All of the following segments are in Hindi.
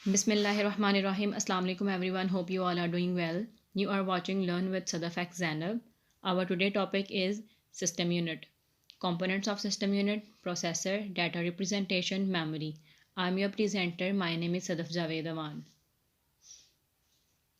Bismillahirrahmanirrahim. Assalamu alaikum everyone. Hope you all are doing well. You are watching Learn with Sadafak Zainab. Our today topic is system unit. Components of system unit, processor, data representation, memory. I'm your presenter. My name is Sadaf Javed Awan.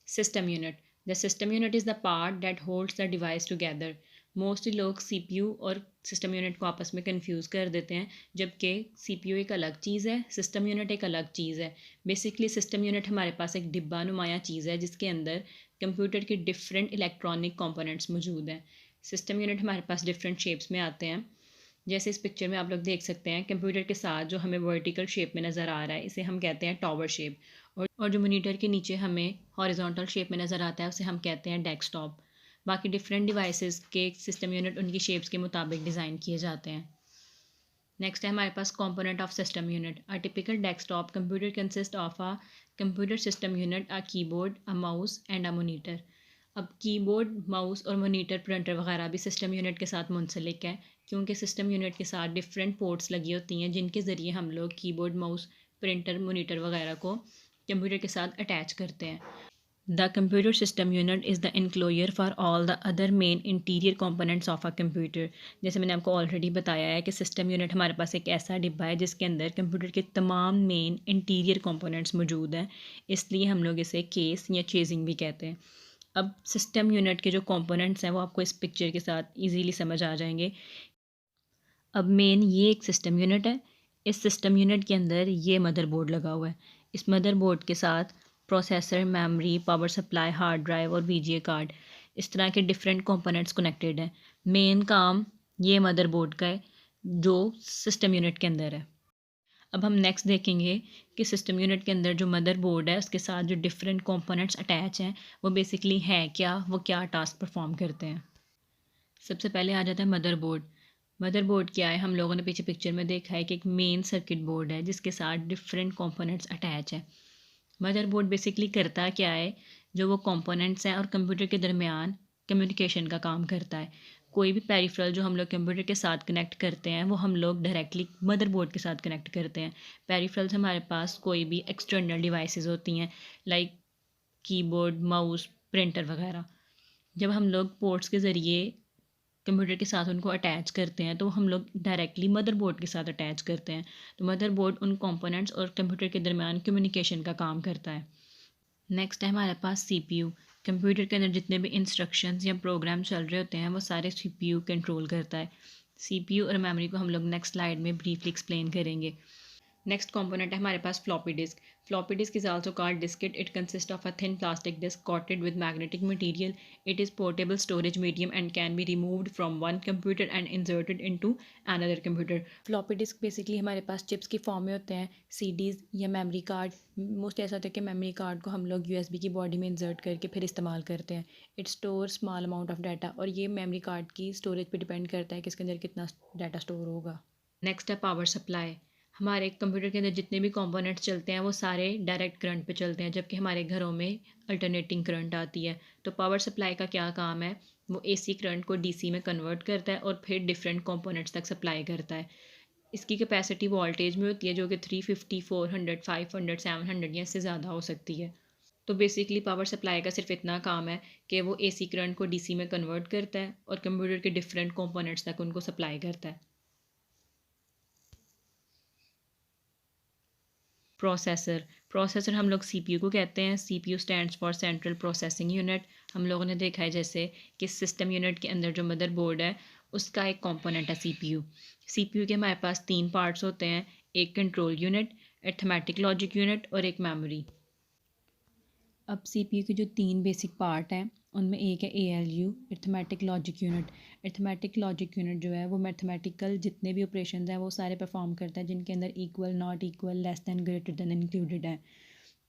System unit. The system unit is the part that holds the device together. Mostly लोग CPU और सिस्टम यूनिट को आपस में कंफ्यूज कर देते हैं, जबकि CPU एक अलग चीज़ है, सिस्टम यूनिट एक अलग चीज़ है। बेसिकली सिस्टम यूनिट हमारे पास एक डिब्बा नुमाया चीज़ है जिसके अंदर कंप्यूटर के डिफरेंट इलेक्ट्रॉनिक कंपोनेंट्स मौजूद हैं। सिस्टम यूनिट हमारे पास डिफरेंट शेप्स में आते हैं। जैसे इस पिक्चर में आप लोग देख सकते हैं, कंप्यूटर के साथ जो हमें वर्टिकल शेप में नज़र आ रहा है इसे हम कहते हैं टॉवर शेप, और जो मॉनिटर के नीचे हमें हॉरिजॉन्टल शेप में नज़र आता है उसे हम कहते हैं डेस्कटॉप। बाकी डिफरेंट डिवाइसेस के सिस्टम यूनिट उनकी शेप्स के मुताबिक डिज़ाइन किए जाते हैं। नेक्स्ट है हमारे पास component of system unit. A typical desktop computer consist of a computer system unit, a keyboard, a mouse and a monitor. अब कीबोर्ड, माउस और मोनीटर, प्रिंटर वगैरह भी सिस्टम यूनिट के साथ मुंसलिक है, क्योंकि सिस्टम यूनिट के साथ डिफरेंट पोर्ट्स लगी होती हैं जिनके ज़रिए हम लोग कीबोर्ड, माउस, प्रिंटर, मोनीटर वगैरह को कंप्यूटर के साथ अटैच करते हैं। The computer system unit is the enclosure for all the other main interior components of a computer. जैसे मैंने आपको ऑलरेडी बताया है कि सिस्टम यूनिट हमारे पास एक ऐसा डिब्बा है जिसके अंदर कंप्यूटर के तमाम मेन इंटीरियर कंपोनेंट्स मौजूद हैं, इसलिए हम लोग इसे केस या चेजिंग भी कहते हैं। अब सिस्टम यूनिट के जो कंपोनेंट्स हैं वो आपको इस पिक्चर के साथ इजीली समझ आ जाएंगे। अब मेन ये एक सिस्टम यूनिट है। इस सिस्टम यूनिट के अंदर ये मदरबोर्ड लगा हुआ है। इस मदरबोर्ड के साथ processor, memory, power supply, hard drive और वीजीए कार्ड, इस तरह के डिफरेंट कंपोनेंट्स कनेक्टेड हैं। मेन काम ये मदरबोर्ड का है जो सिस्टम यूनिट के अंदर है। अब हम नेक्स्ट देखेंगे कि सिस्टम यूनिट के अंदर जो मदरबोर्ड है उसके साथ जो डिफरेंट कंपोनेंट्स अटैच हैं वो बेसिकली हैं क्या, वो क्या टास्क परफॉर्म करते हैं। सबसे पहले आ जाता है मदरबोर्ड। मदरबोर्ड क्या है, हम लोगों ने पीछे पिक्चर में देखा है कि एक मेन सर्किट बोर्ड है जिसके साथ डिफरेंट कंपोनेंट्स अटैच है। मदरबोर्ड बेसिकली करता क्या है, जो वो कंपोनेंट्स हैं और कंप्यूटर के दरमियान कम्युनिकेशन का काम करता है। कोई भी पेरिफेरल जो हम लोग कंप्यूटर के साथ कनेक्ट करते हैं वो हम लोग डायरेक्टली मदरबोर्ड के साथ कनेक्ट करते हैं। पेरिफेरल्स हमारे पास कोई भी एक्सटर्नल डिवाइसेस होती हैं, लाइक कीबोर्ड, माउस, प्रिंटर वगैरह। जब हम लोग पोर्ट्स के ज़रिए कंप्यूटर के साथ उनको अटैच करते हैं तो हम लोग डायरेक्टली मदरबोर्ड के साथ अटैच करते हैं। तो मदरबोर्ड उन कंपोनेंट्स और कंप्यूटर के दरमियान कम्युनिकेशन का काम करता है। नेक्स्ट है हमारे पास सीपीयू। कंप्यूटर के अंदर जितने भी इंस्ट्रक्शंस या प्रोग्राम चल रहे होते हैं वो सारे सीपीयू कंट्रोल करता है। सीपीयू और मेमोरी को हम लोग नेक्स्ट स्लाइड में ब्रीफली एक्सप्लेन करेंगे। नेक्स्ट कंपोनेंट है हमारे पास floppy disk. Floppy disk is also called diskette. It consist of a thin plastic disk coated with magnetic material. It is portable storage medium and can be removed from one computer and inserted into another computer. Floppy disk basically हमारे पास चिप्स की फॉर्म में होते हैं, सीडीज़ या मेमोरी कार्ड। मोस्ट ऐसा होता है कि मेमोरी कार्ड को हम लोग यूएसबी की बॉडी में इंसर्ट करके फिर इस्तेमाल करते हैं। It store small amount of data, और ये मेमोरी कार्ड की स्टोरेज पे डिपेंड करता है कि इसके अंदर कितना डाटा स्टोर होगा। नेक्स्ट है पावर सप्लाई। हमारे कंप्यूटर के अंदर जितने भी कंपोनेंट्स चलते हैं वो सारे डायरेक्ट करंट पे चलते हैं, जबकि हमारे घरों में अल्टरनेटिंग करंट आती है। तो पावर सप्लाई का क्या काम है, वो एसी करंट को डीसी में कन्वर्ट करता है और फिर डिफरेंट कंपोनेंट्स तक सप्लाई करता है। इसकी कैपेसिटी वोल्टेज में होती है जो कि 350, 400, 500, 700 या इससे ज़्यादा हो सकती है। तो बेसिकली पावर सप्लाई का सिर्फ इतना काम है कि वो एसी करंट को डीसी में कन्वर्ट करता है और कंप्यूटर के डिफरेंट कंपोनेंट्स तक उनको सप्लाई करता है। प्रोसेसर। प्रोसेसर हम लोग सीपीयू को कहते हैं। CPU stands for central processing unit. हम लोगों ने देखा है जैसे कि सिस्टम यूनिट के अंदर जो मदरबोर्ड है उसका एक कंपोनेंट है सीपीयू। सीपीयू के हमारे पास तीन पार्ट्स होते हैं, एक control unit, arithmetic logic unit और एक मेमोरी। अब सीपीयू के जो तीन बेसिक पार्ट हैं उनमें एक है ALU, arithmetic logic unit. Arithmetic logic unit जो है वो मैथमेटिकल जितने भी ऑपरेशंस हैं वो सारे परफॉर्म करता है जिनके अंदर equal, not equal, less than, greater than included है।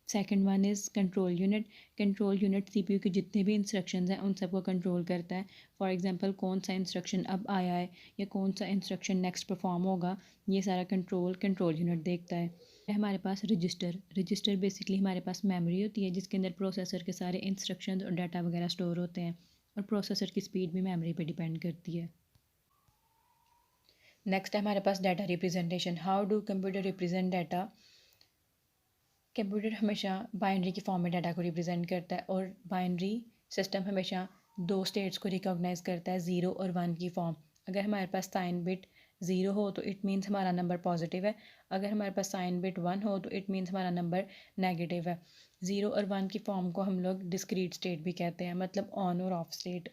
Second one is control unit. Control unit CPU के जितने भी इंस्ट्रक्शंस हैं उन सबको कंट्रोल करता है। फॉर एग्जांपल कौन सा इंस्ट्रक्शन अब आया है या कौन सा इंस्ट्रक्शन नेक्स्ट परफॉर्म होगा, ये सारा कंट्रोल यूनिट देखता है। हमारे पास रजिस्टर। रजिस्टर बेसिकली हमारे पास मेमोरी होती है जिसके अंदर प्रोसेसर के सारे इंस्ट्रक्शंस और डाटा वगैरह स्टोर होते हैं, और प्रोसेसर की स्पीड भी मेमोरी पे डिपेंड करती है। नेक्स्ट है हमारे पास data representation. How do computer represent data. Computer हमेशा बाइनरी की फॉर्म में डाटा को रिप्रेजेंट करता है और बाइनरी सिस्टम हमेशा दो स्टेट्स को रिकॉग्नाइज करता है, 0 और 1 की फॉर्म। अगर हमारे पास साइन बिट 0 हो तो इट मीन्स हमारा नंबर पॉजिटिव है, अगर हमारे पास साइन बिट 1 हो तो इट मीन्स हमारा नंबर नेगेटिव है। 0 और 1 की फॉर्म को हम लोग डिस्क्रीट स्टेट भी कहते हैं, मतलब ऑन और ऑफ स्टेट।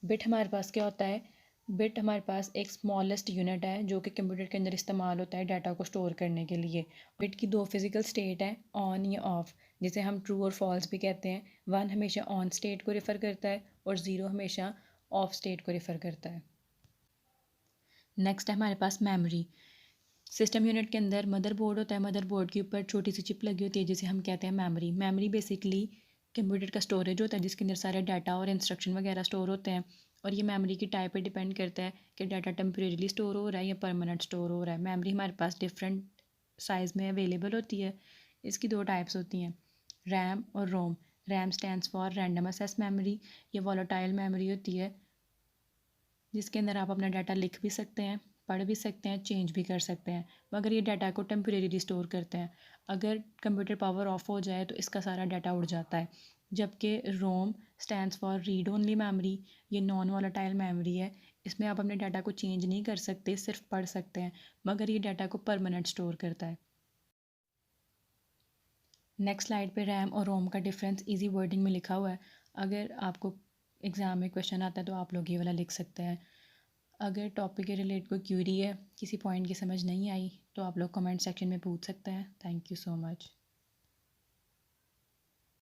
बिट हमारे पास क्या होता है? बिट हमारे पास एक स्मॉलेस्ट यूनिट है जो कि कंप्यूटर के अंदर इस्तेमाल होता है डाटा को स्टोर करने के लिए। बिट की दो फिजिकल स्टेट है, ऑन या ऑफ, जिसे हम ट्रू और फॉल्स भी कहते हैं। 1 हमेशा ऑन स्टेट को रेफ़र करता है और 0 हमेशा ऑफ स्टेट को रेफ़र करता है। नेक्स्ट है हमारे पास मेमोरी। सिस्टम यूनिट के अंदर मदरबोर्ड होता है, मदरबोर्ड के ऊपर छोटी सी चिप लगी होती है जिसे हम कहते हैं मेमोरी। मेमोरी बेसिकली कंप्यूटर का स्टोरेज होता है जिसके अंदर सारे डाटा और इंस्ट्रक्शन वगैरह स्टोर होते हैं। और ये मेमोरी की टाइप पे डिपेंड करता है कि डाटा टेम्परेरीली स्टोर हो रहा है या परमानेंट स्टोर हो रहा है। मेमोरी हमारे पास डिफरेंट साइज़ में अवेलेबल होती है। इसकी दो टाइप्स होती हैं, रैम और ROM. RAM stands for random access memory. ये वॉलेटाइल मेमोरी होती है जिसके अंदर आप अपना डाटा लिख भी सकते हैं, पढ़ भी सकते हैं, चेंज भी कर सकते हैं, मगर ये डाटा को टेम्परेरी स्टोर करते हैं। अगर कंप्यूटर पावर ऑफ हो जाए तो इसका सारा डाटा उड़ जाता है। जबकि रोम stands for read only memory, ये नॉन वॉलेटाइल मेमोरी है। इसमें आप अपने डाटा को चेंज नहीं कर सकते, सिर्फ पढ़ सकते हैं, मगर ये डाटा को परमानेंट स्टोर करता है। नेक्स्ट स्लाइड पे रैम और रोम का डिफरेंस इजी वर्डिंग में लिखा हुआ है। अगर आपको एग्ज़ाम में क्वेश्चन आता है तो आप लोग ये वाला लिख सकते हैं। अगर टॉपिक के रिलेटेड कोई क्यूरी है, किसी पॉइंट की समझ नहीं आई, तो आप लोग कमेंट सेक्शन में पूछ सकते हैं। Thank you so much.